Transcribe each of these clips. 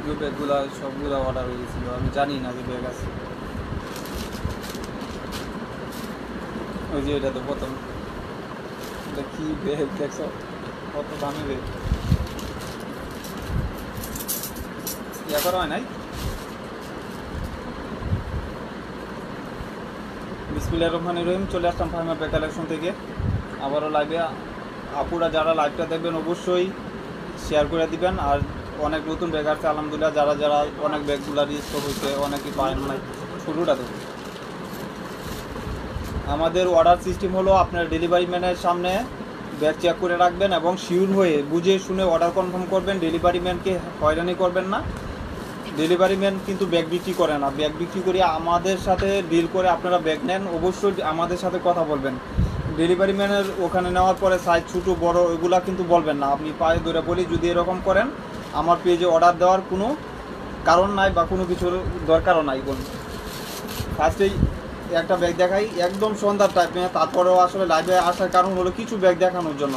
ওই ব্যাগগুলো সবগুলো অর্ডার হয়ে গেছিলো, আমি জানি না যে ব্যাগ আছে। ওই যে এটা তো প্রথম, এটা কি ব্যাগ দেখছো, কত দামি ব্যাগ। ইয়া করা হয় নাই। বিসমিল্লাহির রহমানির রহিম। চলে আসলাম ফার্মা ব্যাগ কালেকশন থেকে আবারও লাইভে। আপুরা যারা লাইভটা দেখবেন অবশ্যই শেয়ার করে দিবেন। আর অনেক নতুন ব্যাগ আছে আলহামদুলিল্লাহ, যারা যারা অনেক ব্যাগগুলো রিস্টক হয়েছে, অনেকেই পায় নাই। শুরুটা তো আমাদের অর্ডার সিস্টেম হলো, আপনার ডেলিভারি ম্যানের সামনে ব্যাগ চেক করে রাখবেন এবং শিওর হয়ে বুঝে শুনে অর্ডার কনফার্ম করবেন। ডেলিভারি ম্যানকে হয়রানি করবেন না। ডেলিভারি ম্যান কিন্তু ব্যাগ বিক্রি করে না, ব্যাগ বিক্রি করে আমাদের সাথে ডিল করে আপনারা ব্যাগ নেন, অবশ্যই আমাদের সাথে কথা বলবেন। ডেলিভারি ম্যানের ওখানে নেওয়ার পরে সাইজ ছোটো বড় এগুলা কিন্তু বলবেন না। আপনি পায়ে ধরে বলি যদি এরকম করেন, আমার পেজে অর্ডার দেওয়ার কোনো কারণ নাই বা কোনো কিছুর দরকারও নাই। কোন ফার্স্টেই একটা ব্যাগ দেখাই, একদম সন্ধ্যার টাইপে। তারপরেও আসলে লাইভে আসার কারণ হলো কিছু ব্যাগ দেখানোর জন্য,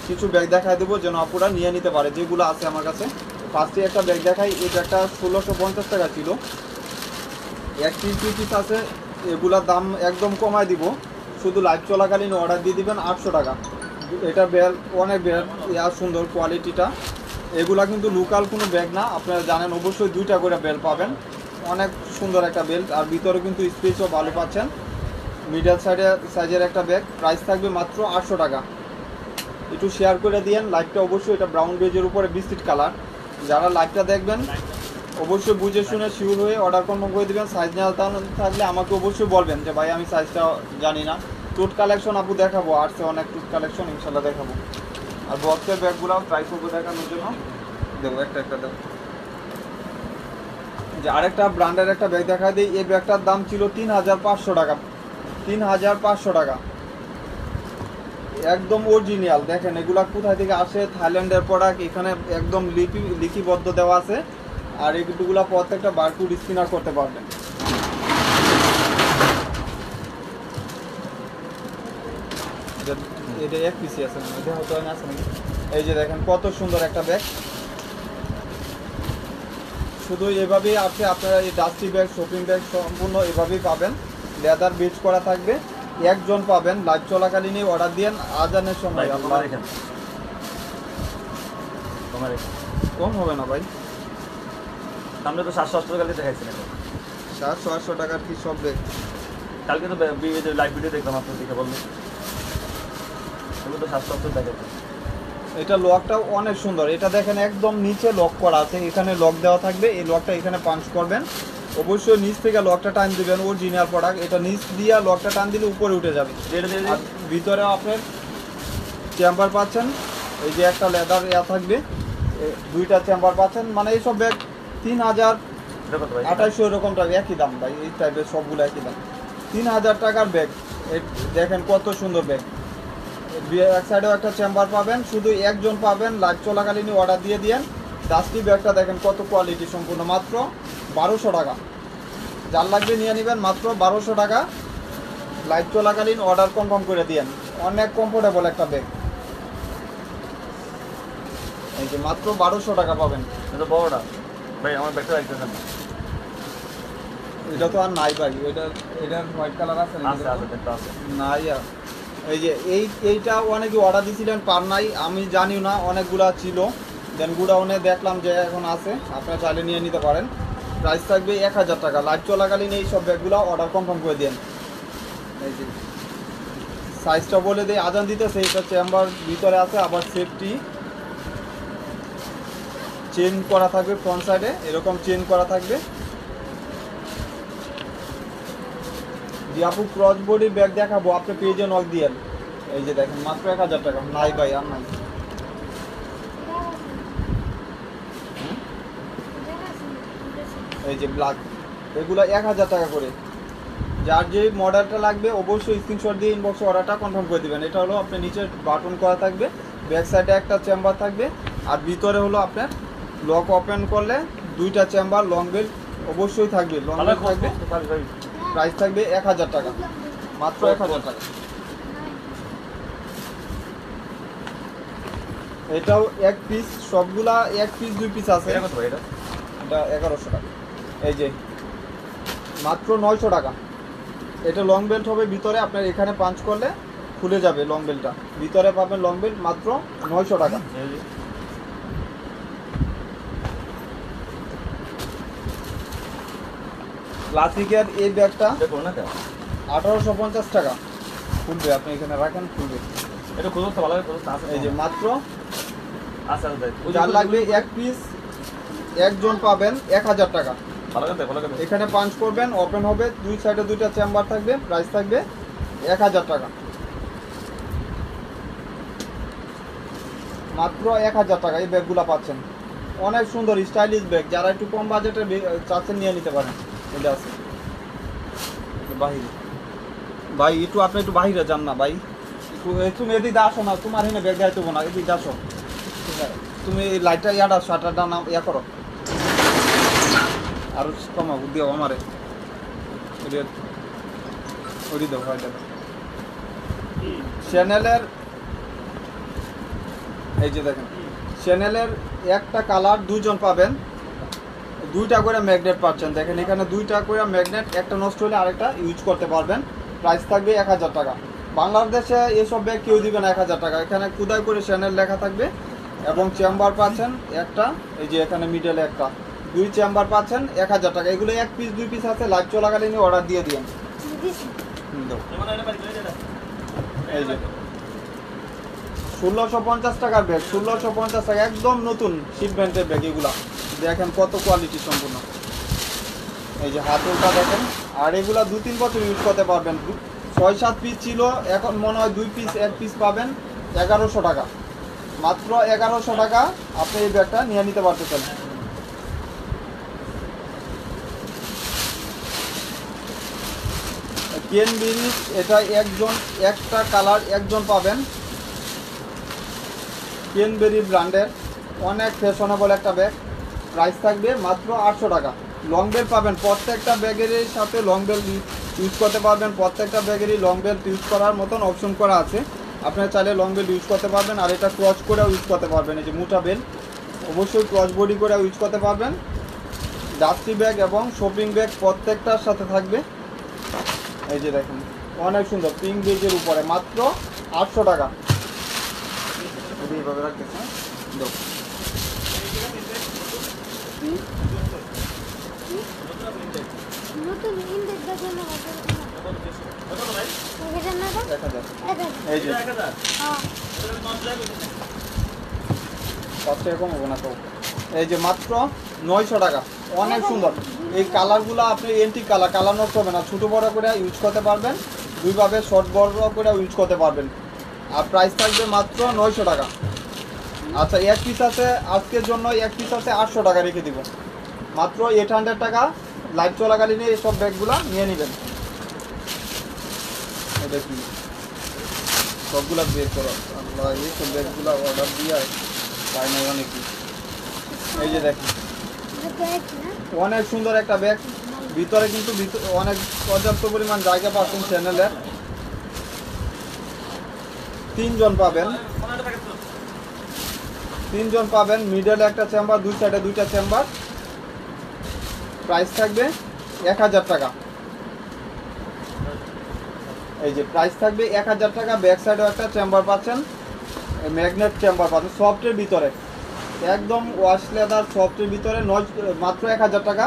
কিছু ব্যাগ দেখাই দেবো যেন আপুরা নিয়ে নিতে পারে যেগুলো আছে আমার কাছে। ফার্স্টে একটা ব্যাগ দেখাই, এই ব্যাগটা 1650 টাকা ছিল। এক পিস দুই পিস আছে, এগুলার দাম একদম কমায় দিব। শুধু লাইভ চলাকালীন অর্ডার দিয়ে দিবেন 800 টাকা। এটা বেল অনেক বেল, আর সুন্দর কোয়ালিটিটা। এগুলা কিন্তু লোকাল কোনো ব্যাগ না, আপনারা জানেন। অবশ্যই 2টা করে বেল পাবেন, অনেক সুন্দর একটা বেল্ট। আর ভিতরে কিন্তু স্পেসও ভালো পাচ্ছেন। মিডল সাইজের একটা ব্যাগ, প্রাইস থাকবে মাত্র 800 টাকা। একটু শেয়ার করে দিয়েন লাইভটা অবশ্যই। এটা ব্রাউন বেজের উপরে বিস্কিট কালার। যারা লাইভটা দেখবেন অবশ্যই বুঝে শুনে শিওর হয়ে অর্ডার কনফার্ম করে দেবেন। সাইজ না থাকলে আমাকে অবশ্যই বলবেন যে ভাই আমি সাইজটা জানি না। টুট কালেকশন আপু দেখাবো, আর্টসে অনেক টুট কালেকশন ইনশাল্লাহ দেখাবো। আর বক্সের ব্যাগগুলোও ট্রাই করবো দেখানোর জন্য। দেবো একটা দেবো। যে আরেকটা ব্র্যান্ডের একটা ব্যাগ দেখা দিই। এই ব্যাগটার দাম ছিল 3500 টাকা। 3500 টাকা, একদম অরিজিনাল। দেখেন এগুলা কোথায় থেকে আসে, থাইল্যান্ডের প্রোডাক্ট। এখানে একদম লিপিবদ্ধ দেওয়া আছে। আর এইগুলো প্রত্যেকটা বারকোড স্ক্যানার করতে পারবেন। এটা এক পিসি আছে, এটা হয়তো আছে নাকি। এই যে দেখেন কত সুন্দর একটা ব্যাগ। শুধু এভাবেই আছে, আপনারা এই ডাস্টি ব্যাগ শপিং ব্যাগ সম্পূর্ণ এভাবেই পাবেন। লেদার বেচ করা থাকবে, একজন পাবেন। লাইভ চলাকালীনই অর্ডার দিন আজানের সময়। কম হবে না ভাই, আমরা তো 700 টাকা দেখাইছি না, 700-800 টাকার কি সব ব্যাগ। কালকে তো লাইভ ভিডিও দেখলাম, আপনার দেখে বললো তো 700 দেখাচ্ছে। এটা লকটাও অনেক সুন্দর। এটা দেখেন একদম নিচে লক করা আছে, এখানে লক দেওয়া থাকবে। এই লকটা এখানে পাঞ্চ করবেন, অবশ্যই নিচ থেকে লকটা টান দিবেন। অরিজিনাল প্রোডাক্ট, এটা নিচ দিয়ে লকটা টান দিলে উপরে উঠে যাবে। আর ভিতরে আপনার চেম্বার পাচ্ছেন। এই যে একটা লেদার থাকবে, 2টা চেম্বার পাচ্ছেন। মানে এইসব ব্যাগ 3000-2800 এরকম টাকা, একই দাম ভাই। এই টাইপের সবগুলো একই দাম। 3000 টাকার ব্যাগ। দেখেন কত সুন্দর ব্যাগ। এক সাইডেও একটা চেম্বার পাবেন, শুধু একজন পাবেন। লাইভ চলাকালীনই অর্ডার দিয়ে দিয়েন। ডাস্টি ব্যাগটা দেখেন কত কোয়ালিটি সম্পূর্ণ, মাত্র 1200 টাকা। যার লাগবে নিয়ে নেবেন, মাত্র 1200 টাকা। লাইভ চলাকালীন অর্ডার কনফার্ম করে দিয়েন। অনেক কমফোর্টেবল একটা ব্যাগ। এই যে মাত্র 1200 টাকা পাবেন। এটা বড়টা ভাই, আমার ব্যাগটা রাখতেছেন না। এটা তো আর নাই ভাই, এটার হোয়াইট কালার আছে নাই আর। এই যে এইটা অনেকে অর্ডার দিয়েছিলেন, পার নাই। আমি জানিও না, অনেকগুলা ছিল। দেন গুডাউনে দেখলাম যে এখন আছে, আপনারা চাইলে নিয়ে নিতে পারেন। প্রাইস থাকবে 1000 টাকা। লাইভ চলাকালীন এই সব ব্যাগগুলো অর্ডার কনফার্ম করে দেন। এই যে সাইজটা বলে দেয়, আজান দিতেছে। এটা চেম্বার ভিতরে আছে, আবার সেফটি চেন করা থাকবে। ফ্রন্ট সাইডে এরকম চেন করা থাকবে। যে আপু ক্রস বডি ব্যাগ দেখাবো, আপনি পেজে নক দিয়েন। এই যে দেখেন মাত্র 1000 টাকা। নাই ভাই আর নাই। এই যে ব্ল্যাক, এগুলো 1000 টাকা করে। যার যে মডেলটা লাগবে অবশ্যই স্ক্রিনশট দিয়ে ইনবক্সে অর্ডারটা কনফার্ম করে দেবেন। এটা হলো আপনার নিচে বাটন করা থাকবে, ব্যাক সাইডে একটা চেম্বার থাকবে। আর ভিতরে হলো আপনার লক ওপেন করলে 2টা চেম্বার, লং বেল্ট অবশ্যই থাকবে। লং বেল্ট থাকবে। প্রাইস থাকবে 1000 টাকা, মাত্র 1000 টাকা। এটাও এক পিস, সবগুলা এক পিস দুই পিস আছে। এটা 1100 টাকা। এই যে মাত্র 900 টাকা। এটা লং বেল্ট হবে ভিতরে, আপনার এখানে পাঞ্চ করলে খুলে যাবে লং বেল্টটা, ভিতরে পাবেন লং বেল্ট মাত্র 900 টাকা। ক্লাসিকের এই ব্যাগটা দেখুন না কেন 1850 টাকা। খুলবে, আপনি এখানে রাখেন খুলবে। এটা খুঁজো তো ভালো করে খুঁজো আছে এই যে মাত্র আচ্ছা যার লাগবে এক পিস একজন পাবেন 1000 টাকা। ভালো করে এখানে পাঞ্চ করবেন, ওপেন হবে, দুই সাইডে দুইটা চেম্বার থাকবে, প্রাইস থাকবে 1000 টাকা। মাত্র 1000 টাকা এই ব্যাগগুলো পাচ্ছেন। অনেক সুন্দর স্টাইলিশ ব্যাগ, যারা একটু কম বাজেটের চাচ্ছেন নিয়ে নিতে পারেন। এটা আছে বাহিরে, ভাই একটু আপনি একটু বাহিরে যান না ভাই, তুমি এদিকে আসো না, তোমার এখানে ব্যাগ গাইতে না, এদিকে আসো। তুমি এই লাইটটা ইয়াটা শাটারটা না ইয়া করো, আর কমাবো দিও আমারে ওই দাও হয় দাও। চ্যানেলের এই যে দেখেন, চ্যানেলের একটা কালার দুইজন পাবেন, দুইটা করে ম্যাগনেট পাচ্ছেন। দেখেন এখানে দুইটা করে ম্যাগনেট, একটা নষ্ট হলে আরেকটা ইউজ করতে পারবেন। প্রাইস থাকবে 1000 টাকা। বাংলাদেশে এসব ব্যাগ কেউ দিবে না 1000 টাকা। এখানে খুদাই করে চ্যানেল লেখা থাকবে এবং চেম্বার পাচ্ছেন একটা, এই যে এখানে মিডলে একটা, দুই চেম্বার পাচ্ছেন 1000 টাকা। এগুলো এক পিস দুই পিস আছে, লাইভ চলাকালীন অর্ডার দিয়ে দিন। এই যে 1650 টাকার ব্যাগ, 1650 টাকা, একদম নতুন শিপমেন্টের ব্যাগ। এগুলা দেখেন কত কোয়ালিটি সম্পূর্ণ। এই যে হাতলটা দেখেন, আর এগুলা 2-3 বছর ইউজ করতে পারবেন। 6-7 পিস ছিল, এখন মনে হয় 2 পিস 1 পিস পাবেন 1100 টাকা। মাত্র 1100 টাকা আপনি এই ব্যাগটা নিয়ে নিতে পারতেছেন। কেন ব্রিজ, এটা একজন একটা কালার একজন পাবেন, কেনবেরি ব্র্যান্ডের, অনেক ফ্যাশনেবল একটা ব্যাগ। প্রাইস থাকবে মাত্র 800 টাকা। লং বেল্ট পাবেন, প্রত্যেকটা ব্যাগেরই সাথে লং বেল্ট ইউজ করতে পারবেন। প্রত্যেকটা ব্যাগেরই লং বেল্ট ইউজ করার মতন অপশন করা আছে, আপনারা চাইলে লং বেল্ট ইউজ করতে পারবেন। আর এটা ক্রস করেও ইউজ করতে পারবেন। এই যে মোটা বেল্ট অবশ্যই ক্রস বডি করে ইউজ করতে পারবেন। যাত্রী ব্যাগ এবং শপিং ব্যাগ প্রত্যেকটার সাথে থাকবে। এই যে দেখেন অনেক সুন্দর পিঙ্ক বেজের উপরে, মাত্র 800 টাকা। এইভাবে রাখতেছে, দাও। নতুন ইন্ডেক্স দেখুন না, 1000। এই যে 5 টাকা কম হবে না তো। এই যে মাত্র 900 টাকা, অনেক সুন্দর। এই কালারগুলো আপনি এন্টিক কালার, কালার নষ্ট হবে না, ছোটো বড় করে ইউজ করতে পারবেন, দুইভাবে শর্ট বড় করে ইউজ করতে পারবেন। আর প্রাইস থাকবে মাত্র 900 টাকা। আচ্ছা এক পিস আছে, আজকের জন্য এক পিস আছে 800 টাকা রেখে দিব, মাত্র 800 টাকা। লাইভ চলাকালীন এইসব ব্যাগগুলো নিয়ে নেবেন। এটা কি সবগুলা বের করো, আমরা এইসব ব্যাগগুলো অর্ডার দিয়ে পাই না অনেকই। এই যে দেখেন অনেক সুন্দর একটা ব্যাগ, ভিতরে কিন্তু অনেক পর্যাপ্ত পরিমাণ জায়গা পাচ্ছেন। চ্যানেলের 3জন পাবেন, 3জন পাবেন, মিডলে একটা চেম্বার, দুই সাইডে দুইটা চেম্বার। প্রাইস থাকবে 1000 টাকা। এই যে প্রাইস থাকবে 1000 টাকা। ব্যাক সাইডেও একটা চেম্বার পাচ্ছেন, ম্যাগনেট চেম্বার পাচ্ছেন সফটের ভিতরে, একদম ওয়াশ লেদার সফটের ভিতরে। মাত্র 1000 টাকা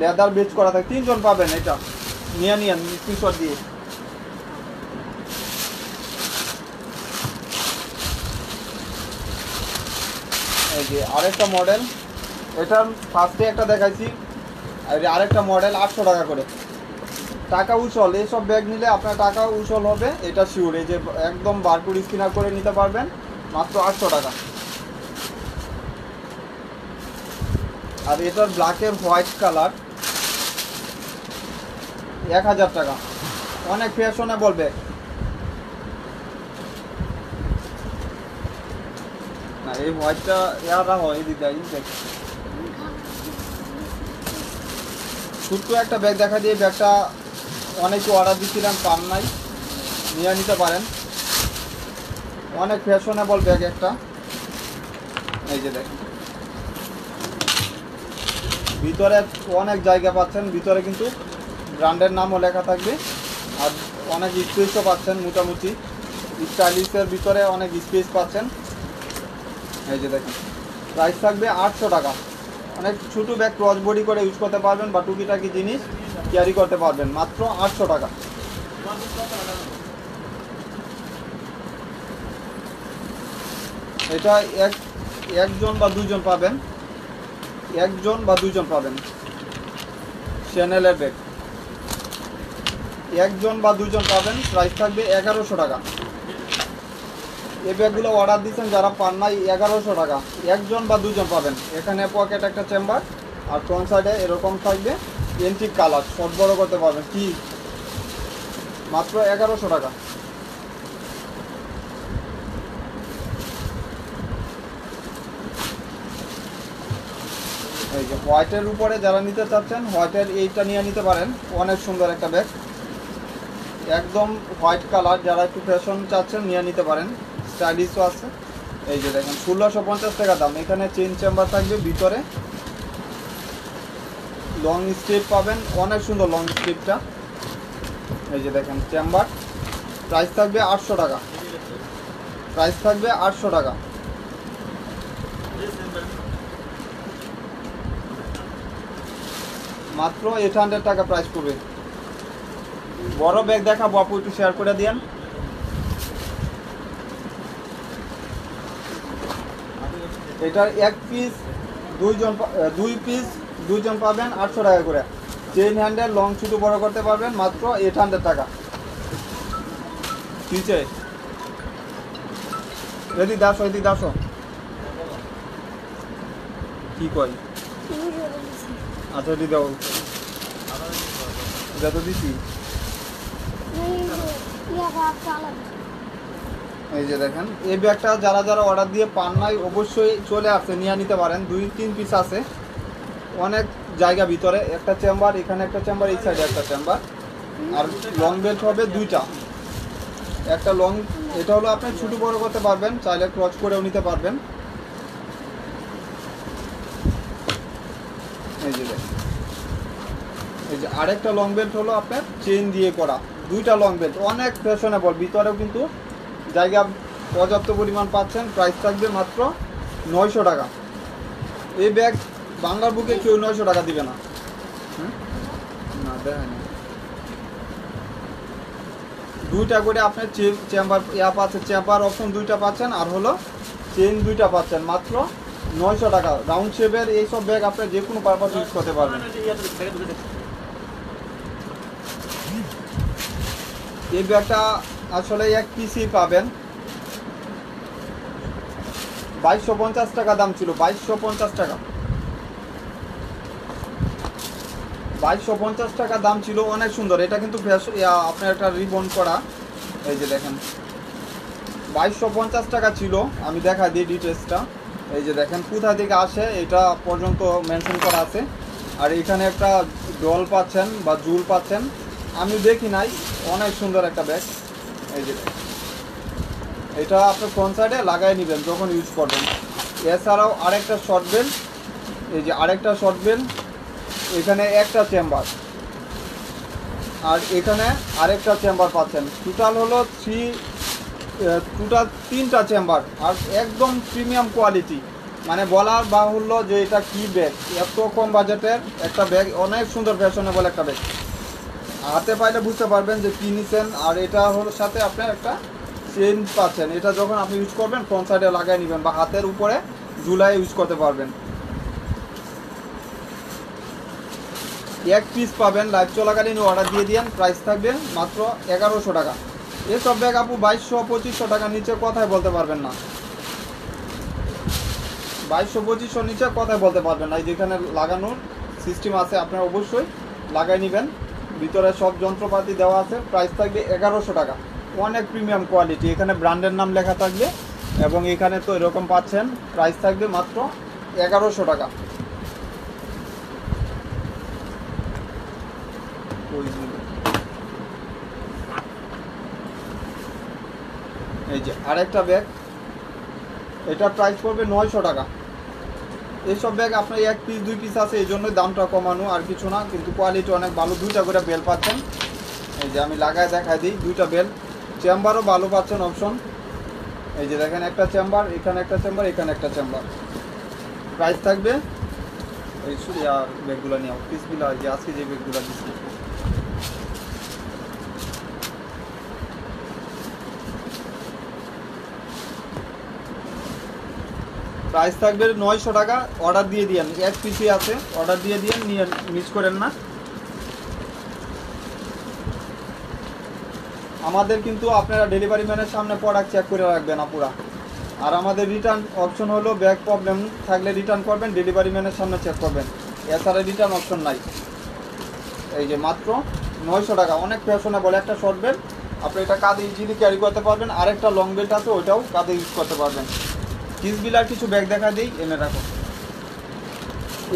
লেদার বেচ করা থাকে। 3জন পাবেন, এটা নিয়ে নিন স্ক্রিনশট দিয়ে। এই যে আরেকটা মডেল, এটার ফার্স্টে একটা দেখাইছি, আর আরেকটা মডেল 800 টাকা করে। টাকা উসল, এইসব ব্যাগ নিলে আপনার টাকা উসল হবে, এটা শিওর। এই যে একদম বারকোড স্ক্যানার করে নিতে পারবেন, মাত্র 800 টাকা। আর এটার ব্ল্যাকের হোয়াইট কালার 1000 টাকা, অনেক ফ্যাশনেবল ব্যাগ। না এই হোয়াইটটা ইয়ারা হয়, এদিকে দেখ। ছোট্ট একটা ব্যাগ দেখা দিয়ে, ব্যাগটা অনেকে অর্ডার দিচ্ছিলেন, পান নাই, নিয়ে নিতে পারেন। অনেক ফ্যাশনেবল ব্যাগ একটা। এই যে দেখেন ভিতরে অনেক জায়গা পাচ্ছেন, ভিতরে কিন্তু ব্র্যান্ডের নামও লেখা থাকবে আর অনেক স্পেসও পাচ্ছেন। মোটামুটি স্টাইলিশের ভিতরে অনেক স্পেস পাচ্ছেন। এই যে দেখেন, প্রাইস থাকবে 800 টাকা। অনেক ছোটো ব্যাগ ক্রস বডি করে ইউজ করতে পারবেন বা টুকিটাকি জিনিস ক্যারি করতে পারবেন, মাত্র 800 টাকা। এটা একজন বা দুইজন পাবেন, একজন বা দুইজন পাবেন। চ্যানেলের ব্যাগ একজন বা দুইজন পাবেন, প্রাইস থাকবে 1100 টাকা। এই ব্যাগগুলো অর্ডার দিচ্ছেন যারা পান নাই, 1100 টাকা, একজন বা দুজন পাবেন। এখানে পকেট একটা চেম্বার আর ফ্রন্ট সাইডে এরকম থাকবে এন্টিক কালার, শর্ট বড় করতে পারবেন। কি মাত্র 1100 টাকা। এই যে হোয়াইটের উপরে যারা নিতে চাচ্ছেন, হোয়াইটের এইটা নিয়ে নিতে পারেন, অনেক সুন্দর একটা ব্যাগ, একদম হোয়াইট কালার। যারা একটু ফ্যাশন চাচ্ছেন নিয়ে নিতে পারেন, স্টাইলিশও আছে। এই যে দেখেন 1650 টাকা দাম। এখানে চেইন চেম্বার থাকবে, ভিতরে লং স্ট্রিপ পাবেন, অনেক সুন্দর লং স্ট্রিপটা। এই যে দেখেন চেম্বার, প্রাইস থাকবে 800 টাকা, প্রাইস থাকবে 800 টাকা। মাত্র 800 টাকা প্রাইস পড়বে। বড় ব্যাগ দেখাবো, আপু একটু শেয়ার করে দিয়েন। এটার এক পিস দুই পিস দুইজন পাবেন 800 টাকা করে। চেইন হ্যান্ডেল লং ছোটো বড় করতে পারবেন, মাত্র 800 টাকা। কিছে যদি দাসো কি কয়, আচ্ছা এটি দাও, এটা তো দিছি। এই যে দেখেন এই ব্যাগটা যারা যারা অর্ডার দিয়ে পান নাই অবশ্যই চলে আসছে, নিয়ে নিতে পারেন। 2-3 পিস আছে, অনেক জায়গা ভিতরে। একটা চেম্বার, এখানে একটা চেম্বার, এই সাইডে একটা চেম্বার। আর লং বেল্ট হবে দুইটা, একটা লং, এটা হলো আপনি ছোটো বড় করতে পারবেন, চাইলে ক্রচ করেও নিতে পারবেন। এই যে দেখেন, এই যে আরেকটা লং বেল্ট হলো আপনার চেইন দিয়ে করা, দুইটা লং বেল্ট, অনেক ফ্যাশনেবল। ভিতরেও কিন্তু জায়গা পর্যাপ্ত পরিমাণ পাচ্ছেন। প্রাইস থাকবে মাত্র 900 টাকা। এই ব্যাগ বাংলার বুকে কেউ 900 টাকা দিবে না। না দেখেন, দুইটা করে আপনার চেম্বার পাচ্ছেন, চেম্বার অপশন দুইটা পাচ্ছেন, আর হলো চেইন দুইটা পাচ্ছেন, মাত্র 900 টাকা। রাউন্ড শেপের এইসব ব্যাগ আপনি যে কোনো পারপাস ইউজ করতে পারবেন। এই ব্যাগটা আসলে এক পিসই পাবেন, 2250 টাকা দাম ছিল, 2250 টাকা, 2250 টাকা দাম ছিল। অনেক সুন্দর, এটা কিন্তু আপনার একটা রিবন করা। এই যে দেখেন 2250 টাকা ছিল। আমি দেখা দিই ডিটেলসটা। এই যে দেখেন কোথা থেকে আসে এটা পর্যন্ত মেনশন করা আছে। আর এখানে একটা ডল পাচ্ছেন বা জুল পাচ্ছেন, আমি দেখি নাই, অনেক সুন্দর একটা ব্যাগ। এই যে এটা আপনার ফ্রন্ট সাইডে লাগাই নেবেন যখন ইউজ করবেন। এছাড়াও আরেকটা শর্ট বেল্ট, এই যে আরেকটা শর্ট বেল্ট, এখানে একটা চেম্বার আর এখানে আরেকটা চেম্বার পাচ্ছেন। টোটাল হলো তিনটা চেম্বার, আর একদম প্রিমিয়াম কোয়ালিটি। মানে বলার বাহুল্য যে এটা কি ব্যাগ, এত কম বাজেটের একটা ব্যাগ, অনেক সুন্দর ফ্যাশনেবল একটা ব্যাগ। হাতে পাইলে বুঝতে পারবেন যে কী নিচ্ছেন। আর এটা হলো সাথে আপনার একটা চেইন পাচ্ছেন, এটা যখন আপনি ইউজ করবেন ফ্রন্ট সাইডে লাগাই নেবেন বা হাতের উপরে ঝুলাই ইউজ করতে পারবেন। এক পিস পাবেন, লাইভ চলাকালীন অর্ডার দিয়ে দিন, প্রাইস থাকবে মাত্র 1100 টাকা। এসব ব্যাগ আপু 2200-2500 টাকার নিচে কথাই বলতে পারবেন না, 2200-2500 নিচে কথাই বলতে পারবেন না। যেখানে লাগানোর সিস্টেম আছে আপনারা অবশ্যই লাগাই নেবেন, ভিতরে সব যন্ত্রপাতি দেওয়া আছে। প্রাইস থাকবে 1100 টাকা, অনেক প্রিমিয়াম কোয়ালিটি। এখানে ব্র্যান্ডের নাম লেখা থাকবে এবং এখানে তো এরকম পাচ্ছেন। প্রাইস থাকবে মাত্র 1100 টাকা। এই যে আরেকটা ব্যাগ, এটার প্রাইস পড়বে 900 টাকা। এইসব ব্যাগ আপনার 1 পিস 2 পিস আছে, এই জন্যই দামটা কমানো, আর কিছু না। কিন্তু কোয়ালিটি অনেক ভালো। 2টা করে বেল পাচ্ছেন। এই যে আমি লাগায় দেখাই দিই, 2টা বেল। চেম্বারও ভালো পাচ্ছেন অপশন। এই যে দেখেন, একটা চেম্বার, এখানে একটা চেম্বার, এখানে একটা চেম্বার। প্রাইস থাকবে এই আর ব্যাগগুলো নিয়ে পিসগুলো যে আজকে যে ব্যাগগুলো দিচ্ছি, প্রাইস থাকবে 900 টাকা। অর্ডার দিয়ে দিয়েন, 1 পিসই আছে, অর্ডার দিয়ে দিয়েন, নিয়ে মিস করেন না। আমাদের কিন্তু আপনারা ডেলিভারি ম্যানের সামনে প্রোডাক্ট চেক করে রাখবেন আপুরা। আর আমাদের রিটার্ন অপশন হলো, ব্যাগ প্রবলেম থাকলে রিটার্ন করবেন, ডেলিভারি ম্যানের সামনে চেক করবেন, এছাড়া রিটার্ন অপশন নাই। এই যে মাত্র 900 টাকা, অনেক ফ্যাশনেবল একটা শর্ট বেল্ট। আপনি এটা কাঁধে ইজিলি ক্যারি করতে পারবেন। আরেকটা লং বেল্ট আছে, ওইটাও কাঁধে ইউজ করতে পারবেন। কিসবিলার কিছু ব্যাগ দেখা দিই, এনে রাখো।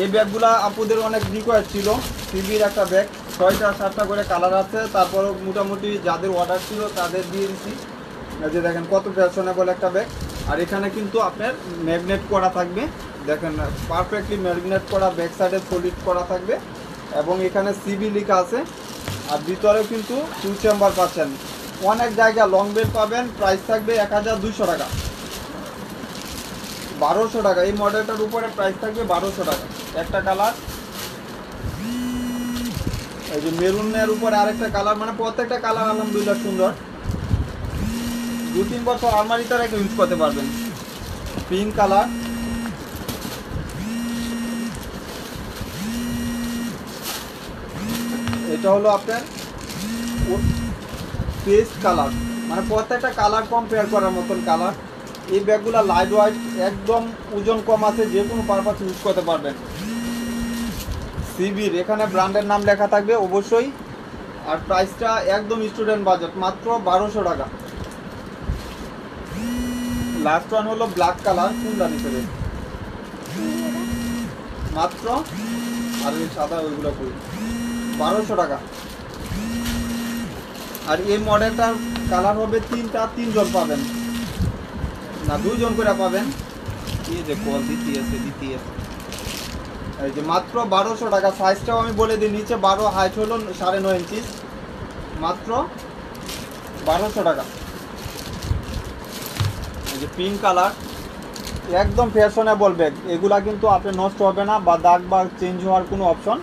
এই ব্যাগগুলা আপুদের অনেক রিকোয়ার ছিল। সিবির একটা ব্যাগ, 6টা 7টা করে কালার আছে। তারপরও মোটামুটি যাদের অর্ডার ছিল তাদের দিয়ে দিচ্ছি। এই যে দেখেন কত ফ্যাশনেবল একটা ব্যাগ। আর এখানে কিন্তু আপনার ম্যাগনেট করা থাকবে, দেখেন পারফেক্টলি ম্যাগনেট করা, ব্যাক সাইডে সলিড করা থাকবে, এবং এখানে সিবি লেখা আছে। আর ভিতরেও কিন্তু 2 চেম্বার পাচ্ছেন। অনেক জায়গা লং বেল্ট পাবেন। প্রাইস থাকবে 1200 টাকা, 1200 টাকা। এই মডেলটার উপরে প্রাইস থাকবে 1200 টাকা। একটা কালার, এই যে মেরুনের উপরে আরেকটা কালার, মানে প্রত্যেকটা কালার আলহামদুলিল্লাহ সুন্দর। 2-3 বছর আলমারিতে রেখে ইউজ করতে পারবেন। পিঙ্ক কালার, এটা হলো আপনার পেস্ট কালার, মানে প্রত্যেকটা কালার কম্পেয়ার করার মতন কালার। এই ব্যাগগুলো লাইট ওয়েট, একদম ওজন কম আছে, যে কোনো পারপাস ইউজ করতে পারবেন। সিবির এখানে ব্র্যান্ডের নাম লেখা থাকবে অবশ্যই। আর প্রাইসটা একদম স্টুডেন্ট বাজেট, মাত্র 1200 টাকা। লাস্ট ওয়ান হলো ব্ল্যাক কালার, কোনটা নিতে হবে মাত্র, আর ওই সাদা ওইগুলো করি, 1200 টাকা। আর এই মডেলটার কালার হবে 3টা, 3 জন পাবেন না, 2 জন করে পাবেন। এই যে কল দিতে আছে। এই যে মাত্র 1200 টাকা। সাইজটাও আমি বলে দিই, নিচে 12, হাইট হলো 9.5 ইঞ্চি, মাত্র 1200 টাকা। এই যে পিঙ্ক কালার, একদম ফ্যাশনেবল ব্যাগ। এগুলা কিন্তু আপনি নষ্ট হবে না, বা দাগ বা চেঞ্জ হওয়ার কোনো অপশন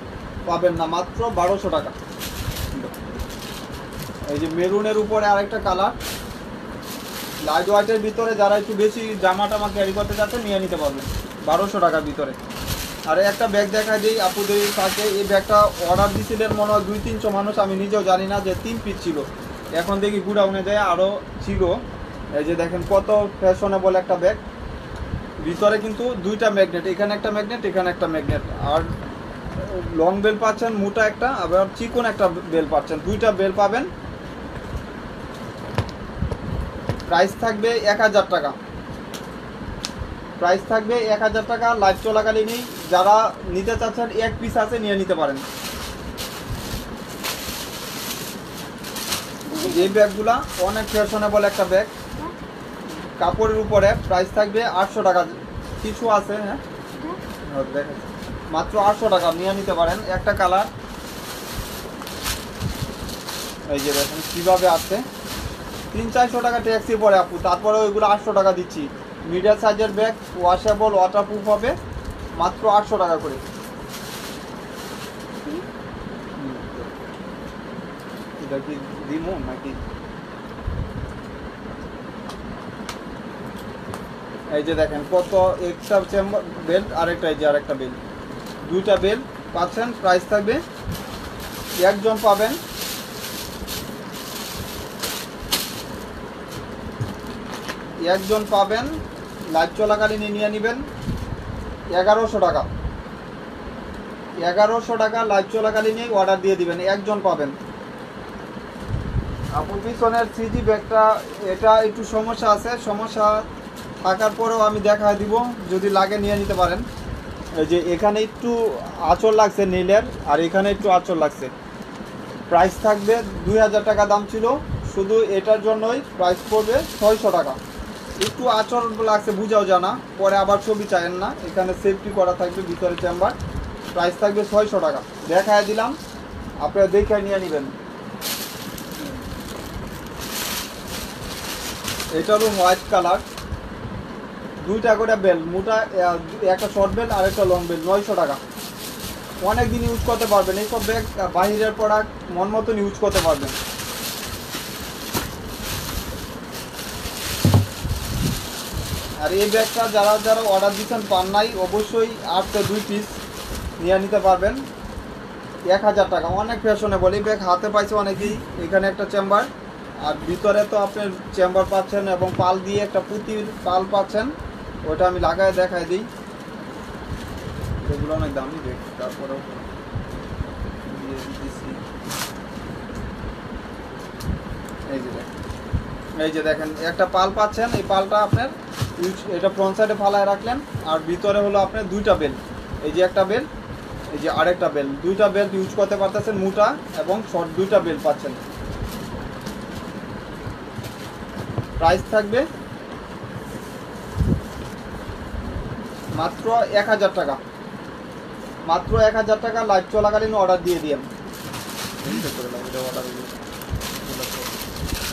পাবেন না, মাত্র 1200 টাকা। এই যে মেরুনের উপরে আরেকটা কালার, লাইট ওয়েটের ভিতরে, যারা একটু বেশি জামা টামা ক্যারি করতে যাচ্ছে নিয়ে নিতে পারবেন, 1200 টাকার ভিতরে। আর একটা ব্যাগ দেখাই দিই আপুদের কাছে। এই ব্যাগটা অর্ডার দিয়েছিলেন মনে হয় 200-300 মানুষ, আমি নিজেও জানি না যে 3 পিস ছিল। এখন দেখি গুডাউনে যায় আরও ছিল। এই যে দেখেন কত ফ্যাশনেবল একটা ব্যাগ। ভিতরে কিন্তু 2টা ম্যাগনেট, এখানে একটা ম্যাগনেট, এখানে একটা ম্যাগনেট। আর লং বেল পাচ্ছেন মোটা একটা, আবার চিকন একটা বেল পাচ্ছেন, 2টা বেল পাবেন। প্রাইস থাকবে 1000 টাকা। প্রাইস থাকবে 1000 টাকা। লাইভ চলাকালীনই যারা নিতে চাচ্ছেন 1 পিস আছে, নিয়ে নিতে পারেন। এই ব্যাগগুলা অনেক ফ্যাশনেবল একটা ব্যাগ, কাপড়ের উপরে। প্রাইস থাকবে 800 টাকা। কিছু আছে, হ্যাঁ দেখেন, মাত্র 800 টাকা, নিয়ে নিতে পারেন। একটা কালার, এই যে দেখেন কীভাবে আছে। 300-400 টাকা ট্যাক্সি পড়ে আপু, তারপরে ওইগুলো 800 টাকা দিচ্ছি। মিডিয়াম সাইজের ব্যাগ, ওয়াশেবল, ওয়াটারপ্রুফ হবে, মাত্র 800 টাকা করে। এটা কি দিমো নাকি? এই যে দেখেন কত, একটা চেম্বার বেল্ট, আরেকটা এই যে আরেকটা বেল্ট, 2টা বেল্ট পাচ্ছেন। প্রাইস থাকবে, একজন পাবেন, লাইভ চলাকালীন নিয়ে নেবেন 1100 টাকা। 1100 টাকা লাইভ চলাকালীনই অর্ডার দিয়ে দিবেন, একজন পাবেন। আপুর পিছনের 3G ব্যাগটা, এটা একটু সমস্যা আছে, সমস্যা থাকার পরেও আমি দেখা দিব, যদি লাগে নিয়ে নিতে পারেন। এই যে এখানে একটু আঁচড় লাগছে নীলের, আর এখানে একটু আঁচড় লাগছে। প্রাইস থাকবে 2000 টাকা দাম ছিল, শুধু এটার জন্যই প্রাইস পড়বে 600 টাকা। একটু আচরণ লাগছে, বুঝাও জানা, পরে আবার ছবি চাইেন না। এখানে সেফটি করা থাকবে ভিতরে চেম্বার। প্রাইস থাকবে 600 টাকা। দেখায় দিলাম, আপনারা দেখে নিয়ে নেবেন। এটা হলো হোয়াইট কালার, দুইটা করে বেল, মোটা একটা শর্ট বেল আর একটা লং বেল, 900 টাকা। অনেক দিন ইউজ করতে পারবেন এইসব ব্যাগ, বাহিরের প্রোডাক্ট মন মতন ইউজ করতে পারবেন। আর এই ব্যাগটা যারা যারা অর্ডার দিচ্ছেন পান নাই, অবশ্যই 8-2 পিস নিয়ে নিতে পারবেন। 1000 টাকা, অনেক ফ্যাশনেবল এই ব্যাগ। হাতে পাইছে অনেকেই। এখানে একটা চেম্বার, আর ভিতরে তো আপনার চেম্বার পাচ্ছেন এবং পাল দিয়ে একটা পুঁতির পাল পাচ্ছেন। ওটা আমি লাগায় দেখাই দিই। এগুলো অনেক দামি ব্যাগ, তারপরেও দিয়ে দিচ্ছি। এই যে দেখেন একটা পাল পাচ্ছেন। এই পালটা আপনার এটা ফ্রন্ট সাইডে ফালায় রাখলেন, আর ভিতরে হলো আপনার দুইটা বেল। এই যে একটা বেল, এই যে আরেকটা বেল, দুইটা বেল ইউজ করতে পারতেছেন, মোটা এবং শর্ট দুইটা বেল পাচ্ছেন। প্রাইস থাকবে মাত্র 1000 টাকা। মাত্র 1000 টাকা। লাইভ চলাকালীন অর্ডার দিয়ে দিন।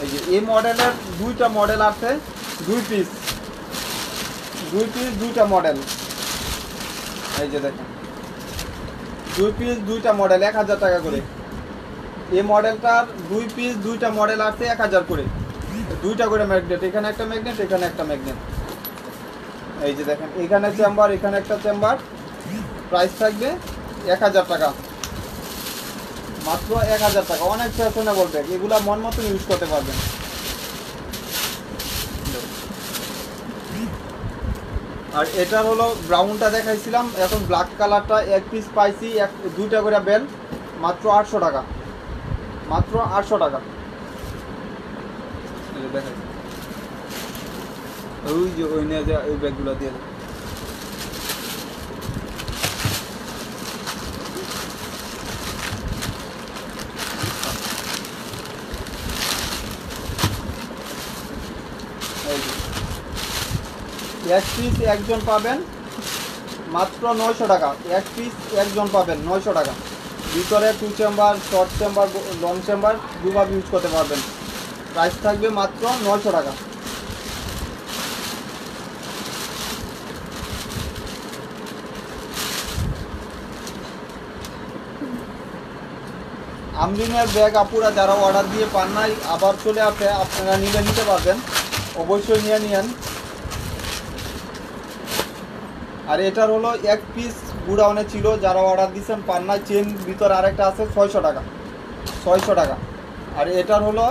এই যে এই মডেলের দুইটা মডেল আছে, 2 পিস দুইটা মডেল। এই যে দেখেন 2 পিস দুইটা মডেল 1000 টাকা করে। এই মডেলটার 2 পিস দুইটা মডেল আছে 1000 করে। দুইটা করে ম্যাগনেট, এখানে একটা ম্যাগনেট, এখানে একটা ম্যাগনেট। এই যে দেখেন এখানে চেম্বার, এখানে একটা চেম্বার। প্রাইস থাকবে 1000 টাকা। মাত্র 1000 টাকা। অনেক ফ্যাশনেবল ব্যাগ, এগুলা মন মতন ইউজ করতে পারবেন। আর এটার হলো ব্রাউনটা দেখাইছিলাম, এখন ব্ল্যাক কালারটা 1 পিস পাইছি, দুইটা করে বেল, মাত্র 800 টাকা। মাত্র 800 টাকা। দেখাই ওই যে ওই নিয়ে যে ওই ব্যাগগুলো দিয়ে দেয়। এক পিস একজন পাবেন মাত্র 900 টাকা। 1 পিস একজন পাবেন 900 টাকা। ভিতরে 2 chamber, short chamber, long chamber দুভাবে ইউজ করতে পারবেন। প্রাইস থাকবে মাত্র 900 টাকা। আমরিনের ব্যাগ আপুরা যারা অর্ডার দিয়ে পান নাই, আবার চলে আসে, আপনারা নিতে পারবেন। অবশ্যই নিয়ে নিন। আর এটার হলো 1 পিস গুড়াউনে ছিল, যারা অর্ডার দিচ্ছেন পান নাই, চেন ভিতরে আরেকটা আছে 600 টাকা। 600 টাকা। আর এটার হলো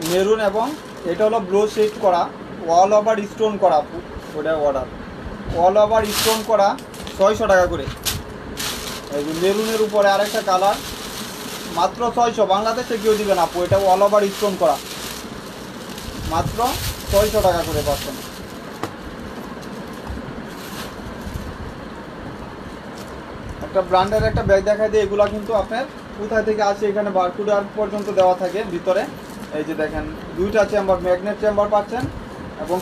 মেরুন, এবং এটা হলো ব্লো শেড করা, অল ওভার স্টোন করা, ওটা অর্ডার অল ওভার স্টোন করা 600 টাকা করে। এই যে মেরুনের উপরে আরেকটা কালার, মাত্র 600। বাংলাদেশে কেউ দিবে না আপু, এটা অল ওভার স্টোন করা, মাত্র 600 টাকা করে পাচ্ছেন। একটা ব্র্যান্ডের একটা ব্যাগ দেখাই দিয়ে, এগুলা কিন্তু আপনার কোথায় থেকে আসে, এখানে বারকোড পর্যন্ত দেওয়া থাকে ভিতরে। এই যে দেখেন দুইটা চেম্বার, ম্যাগনেট চেম্বার পাচ্ছেন, এবং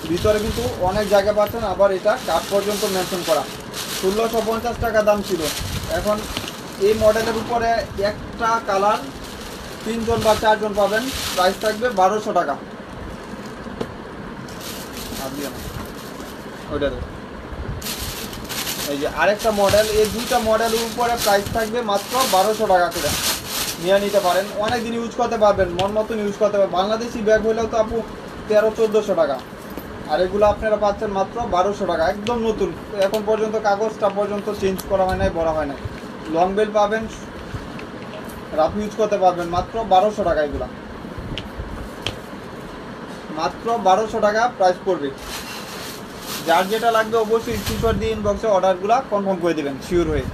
ভিতরে কিন্তু অনেক জায়গা পাচ্ছেন। আবার এটা কাঠ পর্যন্ত মেনশন করা। 1650 টাকা দাম ছিল। এখন এই মডেলের উপরে একটা কালার 3 জন বা 4 জন পাবেন। প্রাইস থাকবে 1200 টাকা। ওইটা এই যে আরেকটা মডেল, এই দুইটা মডেলের উপরে প্রাইস থাকবে মাত্র 1200 টাকা করে। নিয়ে নিতে পারেন, অনেক দিন ইউজ করতে পারবেন, মন মতন ইউজ করতে পারবেন। বাংলাদেশি ব্যাগ হলেও তো আপু 1300-1400 টাকা, আর এগুলো আপনারা পাচ্ছেন মাত্র 1200 টাকা, একদম নতুন। এখন পর্যন্ত কাগজটা পর্যন্ত চেঞ্জ করা হয় নাই, বড় হয় নাই। লং বেল পাবেন, রাফ ইউজ করতে পারবেন, মাত্র 1200 টাকা। এগুলা মাত্র 1200 টাকা প্রাইস পড়বে। যার যেটা লাগবে অবশ্যই স্ক্রিনশট দিয়ে ইনবক্সে অর্ডারগুলো কনফার্ম করে দেবেন শিওর হয়ে।